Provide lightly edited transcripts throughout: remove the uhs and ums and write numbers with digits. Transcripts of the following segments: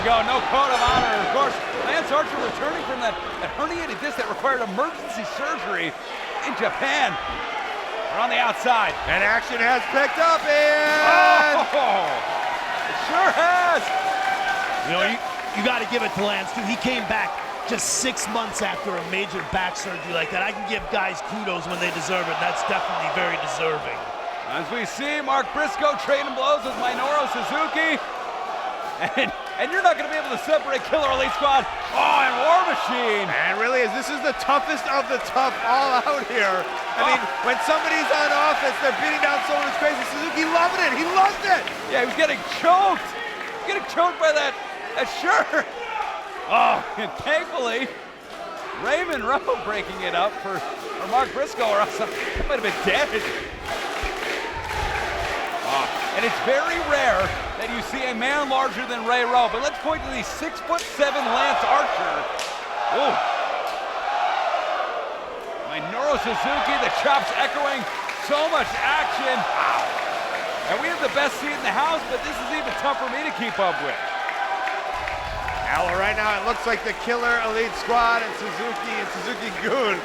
go, no code of honor. Of course, Lance Archer returning from that herniated disc that required emergency surgery in Japan. We're on the outside. And action has picked up, and... Oh, it sure has. You know, you got to give it to Lance, too. He came back just 6 months after a major back surgery like that. I can give guys kudos when they deserve it. That's definitely very deserving. As we see Mark Briscoe trading blows with Minoru Suzuki. And you're not going to be able to separate Killer Elite Squad. Oh, and War Machine. And really, this is the toughest of the tough all out here. I mean, when somebody's on offense, they're beating down someone who's crazy. Suzuki loving it. He loves it. Yeah, he was getting choked. Getting choked by that shirt. Oh, and thankfully, Raymond Rowe breaking it up for Mark Briscoe, or else he might have been dead. And it's very rare that you see a man larger than Ray Rowe, but let's point to the 6'7" Lance Archer. Ooh. Minoru Suzuki, the chops echoing, so much action. Wow. And we have the best seat in the house, but this is even tough for me to keep up with. Now, right now, it looks like the Killer Elite Squad and Suzuki-Gun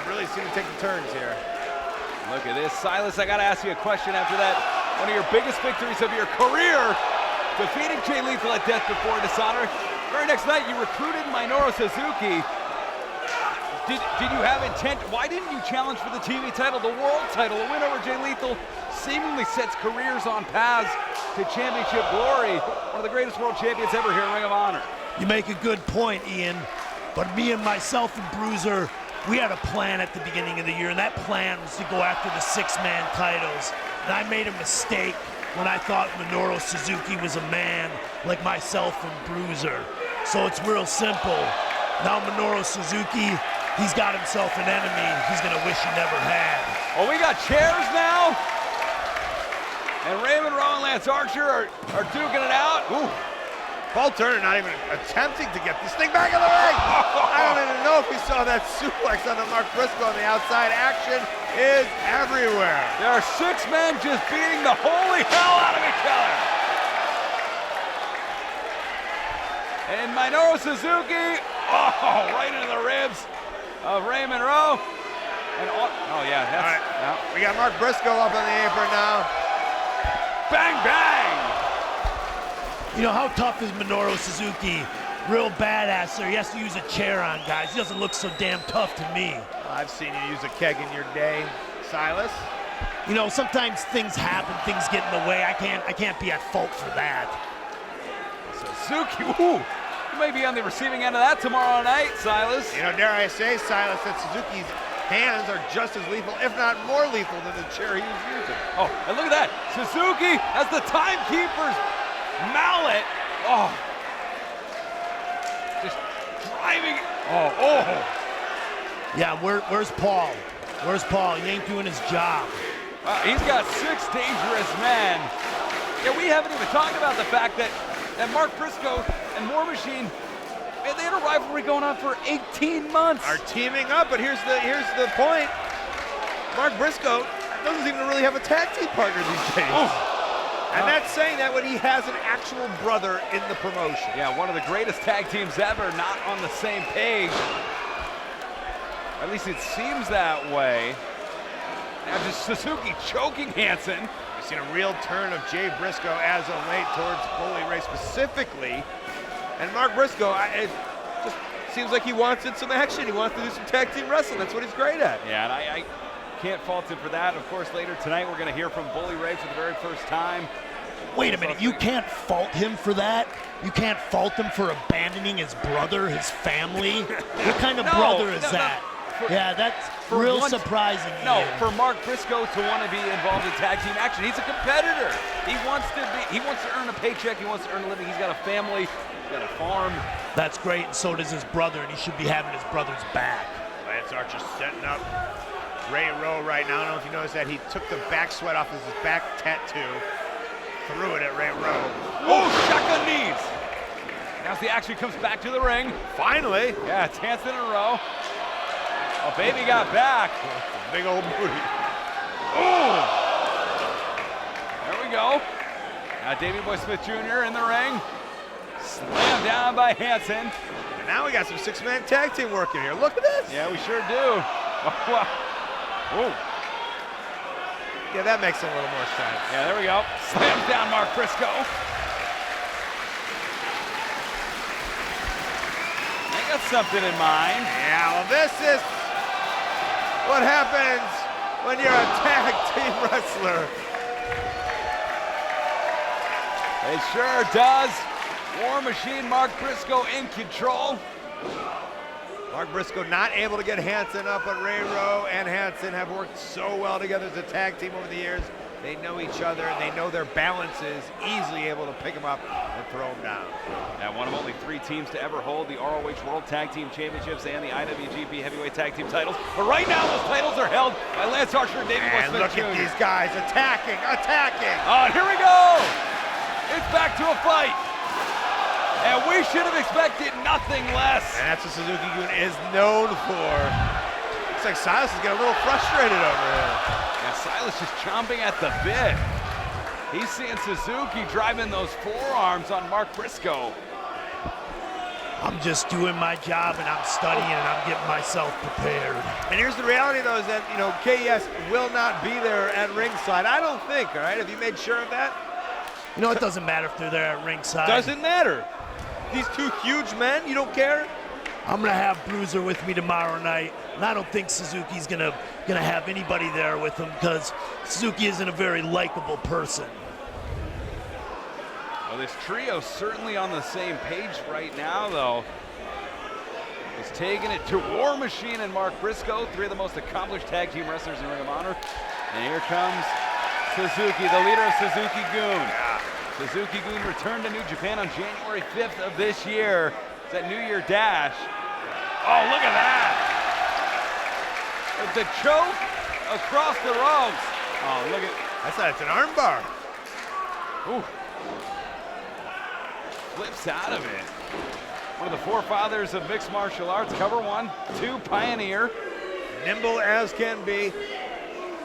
really seem to take the turns here. Look at this. Silas, I got to ask you a question after that. One of your biggest victories of your career, defeating Jay Lethal at Death Before Dishonor. Very next night, you recruited Minoru Suzuki. Did you have intent? Why didn't you challenge for the TV title, the world title? A win over Jay Lethal seemingly sets careers on paths to championship glory. One of the greatest world champions ever here in Ring of Honor. You make a good point, Ian. But me and myself and Bruiser, we had a plan at the beginning of the year, and that plan was to go after the six-man titles. And I made a mistake when I thought Minoru Suzuki was a man like myself and Bruiser. So it's real simple. Now Minoru Suzuki, he's got himself an enemy he's gonna wish he never had. Oh, we got chairs now. And Raymond Rowe and Lance Archer are duking it out. Ooh. Paul Turner not even attempting to get this thing back in the ring. I don't even know if we saw that suplex on the Mark Briscoe on the outside. Action is everywhere. There are 6 men just beating the holy hell out of each other. And Minoru Suzuki, right into the ribs of Raymond Rowe. And oh yeah, that's all right. No. We got Mark Briscoe up on the apron now. Bang, bang. You know, how tough is Minoru Suzuki? Real badass there. He has to use a chair on guys. He doesn't look so damn tough to me. I've seen you use a keg in your day, Silas. You know, sometimes things happen, things get in the way. I can't be at fault for that. Suzuki, ooh, you may be on the receiving end of that tomorrow night, Silas. You know, dare I say, Silas, that Suzuki's hands are just as lethal, if not more lethal, than the chair he was using. Oh, and look at that. Suzuki has the timekeeper's mallet. Oh. Just driving. Oh. Yeah, where's Paul? Where's Paul? He ain't doing his job. He's got 6 dangerous men. Yeah, we haven't even talked about the fact that Mark Briscoe and War Machine, man, they had a rivalry going on for 18 months. Are teaming up, but here's the point. Mark Briscoe doesn't even really have a tag team partner these days. Oh. And that's saying that when he has an actual brother in the promotion. Yeah, one of the greatest tag teams ever, not on the same page. At least it seems that way. Now just Suzuki choking Hansen. We've seen a real turn of Jay Briscoe as of late towards Bully Ray specifically. And Mark Briscoe, it just seems like he wants in some action. He wants to do some tag team wrestling. That's what he's great at. Yeah, and I can't fault him for that. Of course, later tonight, we're going to hear from Bully Ray for the very first time. Wait a minute, you can't fault him for that? You can't fault him for abandoning his brother, his family? What kind of brother is that? Yeah, that's real surprising. No, for Mark Briscoe to want to be involved in tag team action, he's a competitor. He wants to earn a paycheck, he wants to earn a living, he's got a family, he's got a farm. That's great, and so does his brother, and he should be having his brother's back. Lance Archer setting up Ray Rowe right now. I don't know if you noticed that he took the back sweat off his back tattoo, threw it at Ray Rowe. Oh, shotgun knees. Now as the action comes back to the ring. Finally. Yeah, it's Hansen and Rowe. Oh, baby got back. Big old booty. Oh! There we go. Now Davey Boy Smith Jr. in the ring. Slammed down by Hansen. And now we got some six-man tag team working here. Look at this. Yeah, we sure do. Whoa. Yeah, that makes a little more sense. Yeah, there we go. Slams down Mark Briscoe. They got something in mind. Yeah, well, this is what happens when you're a tag team wrestler. It sure does. War Machine Mark Briscoe in control. Mark Briscoe not able to get Hansen up, but Ray Rowe and Hansen have worked so well together as a tag team over the years. They know each other, and they know their balances, easily able to pick them up and throw them down. Now, one of only 3 teams to ever hold the ROH World Tag Team Championships and the IWGP Heavyweight Tag Team titles. But right now, those titles are held by Lance Archer and Davey Boy And Smith look Jr. at these guys attacking. Oh, and here we go! It's back to a fight. And we should have expected nothing less. And that's what Suzuki-Gun is known for. Looks like Silas is getting a little frustrated over here. Yeah, Silas just chomping at the bit. He's seeing Suzuki driving those forearms on Mark Briscoe. I'm just doing my job, and I'm studying, and I'm getting myself prepared. And here's the reality, though, is that, you know, KES will not be there at ringside. I don't think, all right? Have you made sure of that? You know, it doesn't matter if they're there at ringside. Doesn't matter. These two huge men, you don't care? I'm gonna have Bruiser with me tomorrow night, and I don't think Suzuki's gonna have anybody there with him because Suzuki isn't a very likable person. Well, this trio's certainly on the same page right now, though. He's taking it to War Machine and Mark Briscoe, 3 of the most accomplished tag team wrestlers in Ring of Honor. And here comes Suzuki, the leader of Suzuki-Gun. Suzuki-Gun returned to New Japan on January 5th of this year. It's that New Year Dash. Oh, look at that! With the choke across the ropes. Oh, look at... That's not, it's an arm bar. Ooh. Flips out of it. One of the forefathers of mixed martial arts. Cover 1, 2, pioneer. Nimble as can be.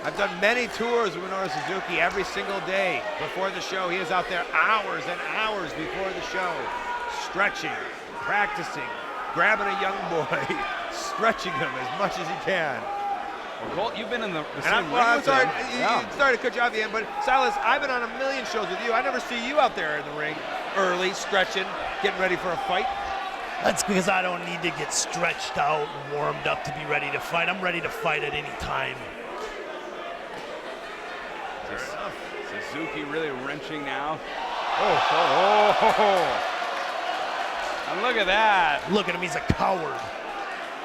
I've done many tours with Minoru Suzuki every single day before the show. He is out there hours and hours before the show, stretching, practicing, grabbing a young boy, stretching him as much as he can. Well, Colt, you've been in the same ring I'm with sorry, him. sorry to cut you off the end, but Silas, I've been on a million shows with you. I never see you out there in the ring early, stretching, getting ready for a fight. That's because I don't need to get stretched out and warmed up to be ready to fight. I'm ready to fight at any time. Suzuki really wrenching now. And look at that. Look at him, he's a coward.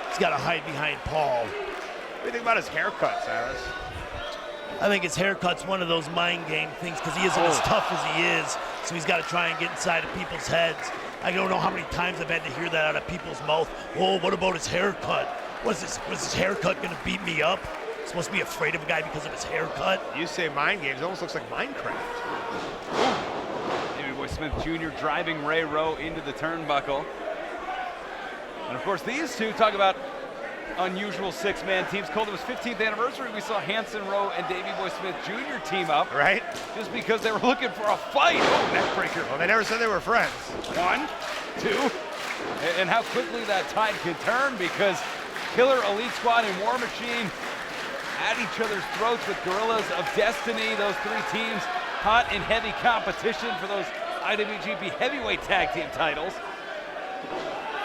He's got to hide behind Paul. What do you think about his haircut, Silas? I think his haircut's one of those mind game things because he isn't as tough as he is, so he's got to try and get inside of people's heads. I don't know how many times I've had to hear that out of people's mouth. Oh, what about his haircut? Was his haircut going to beat me up? Supposed to be afraid of a guy because of his haircut? You say mind games, it almost looks like Minecraft. Davey Boy Smith Jr. driving Ray Rowe into the turnbuckle. And of course, these two talk about unusual 6-man teams. Cold, it was 15th anniversary. We saw Hanson Rowe and Davey Boy Smith Jr. team up. Right? Just because they were looking for a fight. Oh, neck breaker. Well, they never said they were friends. 1, 2. And how quickly that tide can turn because Killer Elite Squad and War Machine at each other's throats with Gorillas of Destiny. Those 3 teams hot in heavy competition for those IWGP Heavyweight Tag Team titles.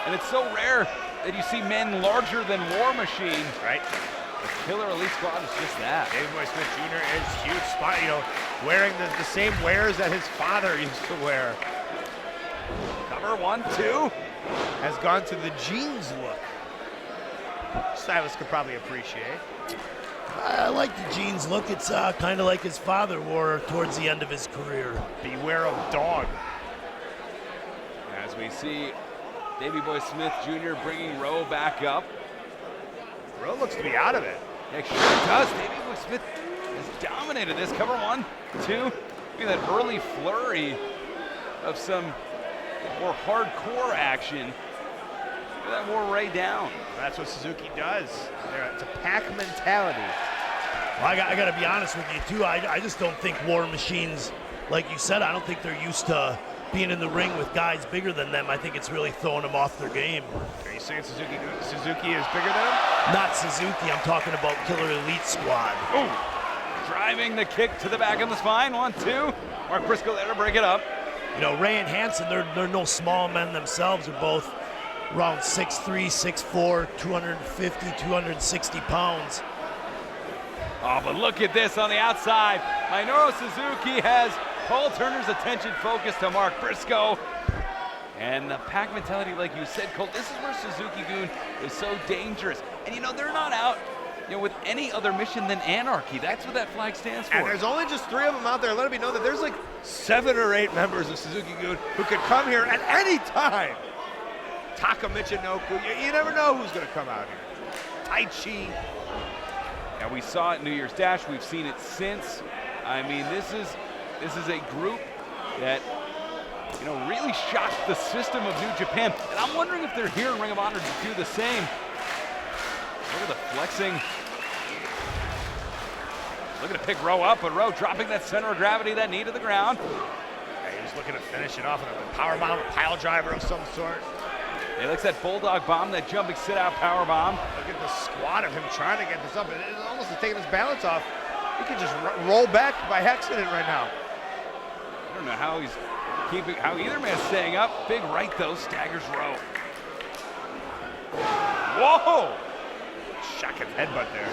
And it's so rare that you see men larger than War Machine. Right. The Killer Elite Squad is just that. Davey Boy Smith Jr. is huge spot, you know, wearing the same wares that his father used to wear. Cover 1, 2. Has gone to the jeans look. Silas could probably appreciate. I like the jeans look. It's kind of like his father wore towards the end of his career. Beware of dog. As we see Davey Boy Smith Jr. bringing Rowe back up. Rowe looks to be out of it. It sure does. Davey Boy Smith has dominated this. Cover 1, 2. Look at that early flurry of some more hardcore action. That wore Ray down. That's what Suzuki does. It's a pack mentality. Well, I got to be honest with you, too. I just don't think War Machines, like you said, I don't think they're used to being in the ring with guys bigger than them, I think it's really throwing them off their game. Are you saying Suzuki is bigger than him? Not Suzuki, I'm talking about Killer Elite Squad. Ooh. Driving the kick to the back of the spine. 1, 2. Mark Briscoe there to break it up. You know, Ray and Hansen, they're no small men themselves. They're both around 6'3", 6'4", 250, 260 pounds. Oh, but look at this on the outside. Minoru Suzuki has Paul Turner's attention focused to Mark Briscoe. And the pack mentality, like you said, Colt, this is where Suzuki-Gun is so dangerous. And you know, they're not out, you know, with any other mission than anarchy. That's what that flag stands for. And there's only just 3 of them out there. Let me know that there's like 7 or 8 members of Suzuki-Gun who could come here at any time. Taka Michinoku, you never know who's going to come out here. Tai Chi. And we saw it New Year's Dash. We've seen it since. I mean, this is a group that, you know, really shocked the system of New Japan. And I'm wondering if they're here in Ring of Honor to do the same. Look at the flexing. Look at a pick Rowe up, but Rowe dropping that center of gravity, that knee to the ground. Yeah, he was looking to finish it off with a power bomb, a pile driver of some sort. He looks at bulldog bomb, that jumping sit out power bomb. Look at the squat of him trying to get this up. It almost is taking his balance off. He can just roll back by accident right now. I don't know how he's keeping, how either man's staying up. Big right though, staggers Rowe. Whoa! Shocking headbutt there.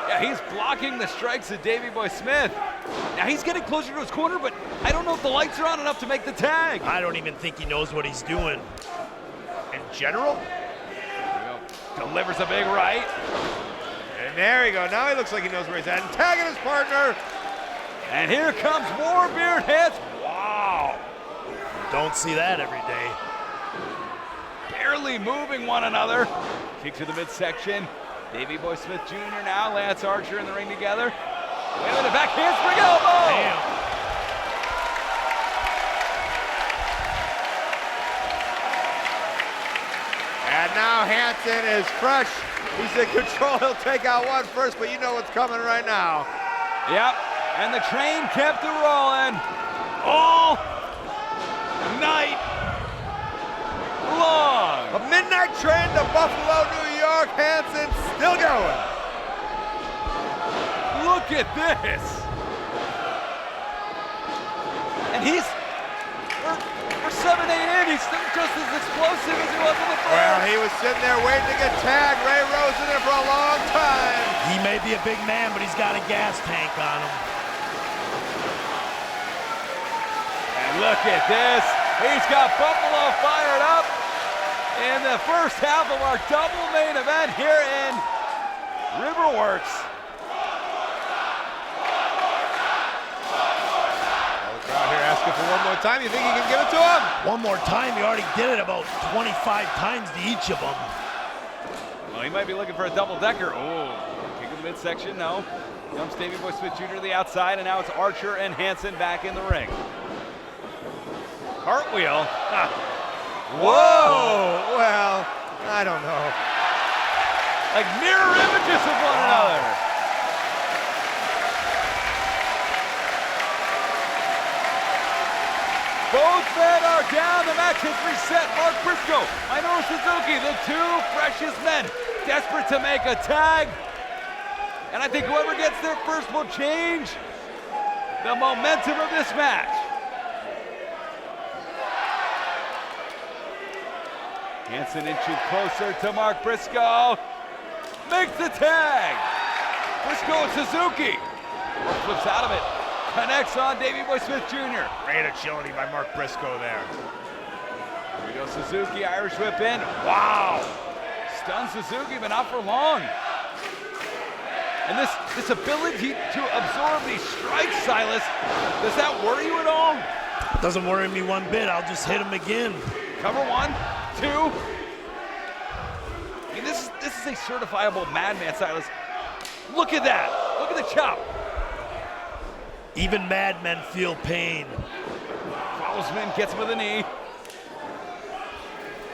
Yeah, he's blocking the strikes of Davey Boy Smith. Now he's getting closer to his corner, but I don't know if the lights are on enough to make the tag. I don't even think he knows what he's doing. In general? Delivers a big right. And there you go. Now he looks like he knows where he's at. And tagging his partner. And here comes more beard hits. Wow. Don't see that every day. Barely moving one another. Kick to the midsection. Davey Boy Smith Jr. now. Lance Archer in the ring together. Wait a minute, back handspring elbow. Damn. And now Hansen is fresh. He's in control. He'll take out one first, but you know what's coming right now. Yep, and the train kept it rolling all night long. A midnight train to Buffalo, New York. Hansen still going. Look at this. And we're 7-8 in, he's still just as explosive as he was in the first. Well, he was sitting there waiting to get tagged. Ray Rose in there for a long time. He may be a big man, but he's got a gas tank on him. And look at this. He's got Buffalo fired up in the first half of our double main event here in Riverworks. Out here asking for one more time. You think he can give it to him? One more time? He already did it about 25 times to each of them. Well, he might be looking for a double-decker. Oh, kick in the midsection, no. Jumps Davey Boy Smith Jr. to the outside, and now it's Archer and Hansen back in the ring. Cartwheel. Whoa! Well, I don't know. Like mirror images of one another. Both men are down. The match has reset. Mark Briscoe, Minoru Suzuki, the 2 freshest men, desperate to make a tag. And I think whoever gets there first will change the momentum of this match. Hansen inching closer to Mark Briscoe. Makes the tag. Briscoe and Suzuki. Flips out of it. Connects on Davey Boy Smith Jr. Great agility by Mark Briscoe there. Here we go, Suzuki, Irish whip in. Wow! Stuns Suzuki, but not for long. And this ability to absorb these strikes, Silas, does that worry you at all? Doesn't worry me one bit. I'll just hit him again. Cover 1, 2. I mean, this is a certifiable madman, Silas. Look at that. Look at the chop. Even madmen feel pain. Follows him in, gets him with a knee.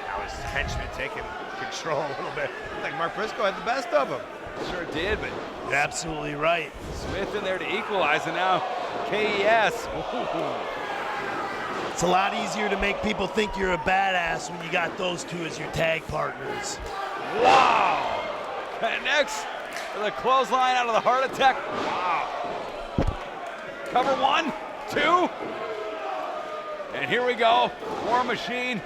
Now his henchman taking control a little bit. Like Mark Briscoe had the best of him. Sure did, but You're absolutely right. Smith in there to equalize, and now KES. Ooh. It's a lot easier to make people think you're a badass when you got those two as your tag partners. Wow! Connects with a clothesline out of the heart attack. Wow. Cover 1, 2. And here we go. War Machine.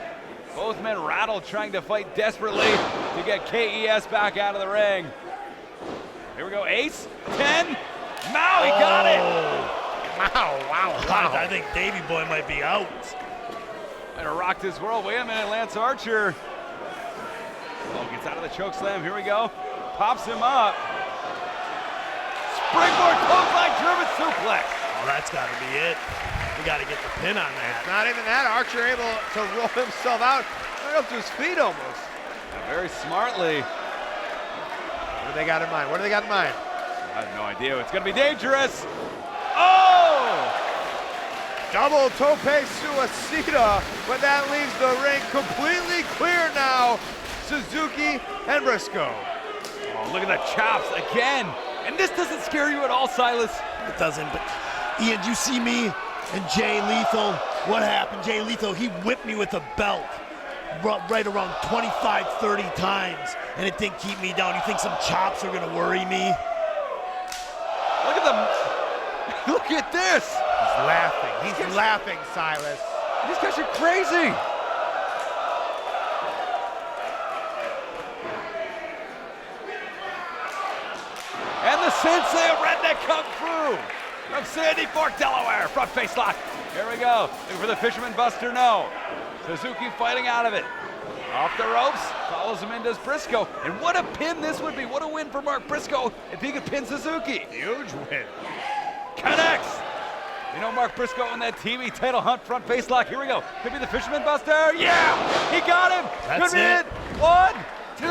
Both men rattled, trying to fight desperately to get KES back out of the ring. Here we go. Ace, 10. Mao, he got it. Wow. I think Davey Boy might be out. And rocked his world. Wait a minute, Lance Archer. Oh, gets out of the choke slam. Here we go. Pops him up. Springboard clothesline German suplex. Oh, that's got to be it. We got to get the pin on that. It's not even that. Archer able to roll himself out, right up to his feet almost. Very smartly. What do they got in mind? I have no idea. It's going to be dangerous. Oh! Double tope suicida, but that leaves the ring completely clear now. Suzuki and Brisco. Oh, look at the chops again. And this doesn't scare you at all, Silas. It doesn't, but Ian, do you see me and Jay Lethal? What happened? Jay Lethal, he whipped me with a belt right around 25, 30 times, and it didn't keep me down. You think some chops are gonna worry me? Look at them. Look at this. He's laughing. He's laughing, Silas. These guys are crazy. And the sensei of redneck kung fu from Sandy Fork, Delaware. Front face lock. Here we go. Looking for the Fisherman Buster. No. Suzuki fighting out of it. Off the ropes. Follows him in, does Brisco. And what a pin this would be. What a win for Mark Briscoe if he could pin Suzuki. Huge win. Connects. You know Mark Briscoe in that TV title hunt front face lock. Here we go. Could be the Fisherman Buster. Yeah! He got him! That's Could be it. 1, 2.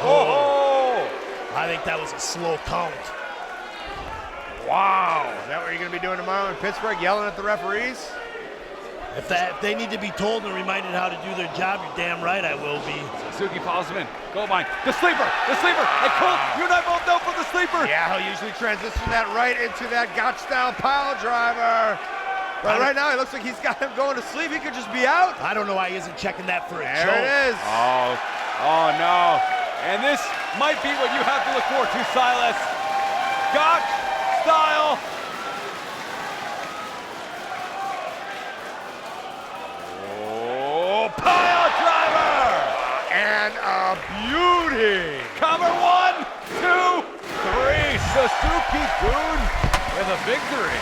Oh. I think that was a slow count. Wow. Is that what you're going to be doing tomorrow in Pittsburgh, yelling at the referees? If they need to be told and reminded how to do their job, you're damn right I will be. Suzuki follows him in. Goal line. The sleeper. Hey, Colt, you and I both know for the sleeper. Yeah, he'll usually transition that right into that gotch-style pile driver. But right now, it looks like he's got him going to sleep. He could just be out. I don't know why he isn't checking that for a There choke. it is. Oh no. And this might be what you have to look forward to, Silas. Gotch style. Oh, pile driver. And a beauty. Cover 1, 2, 3. Suzuki-Gun with a victory.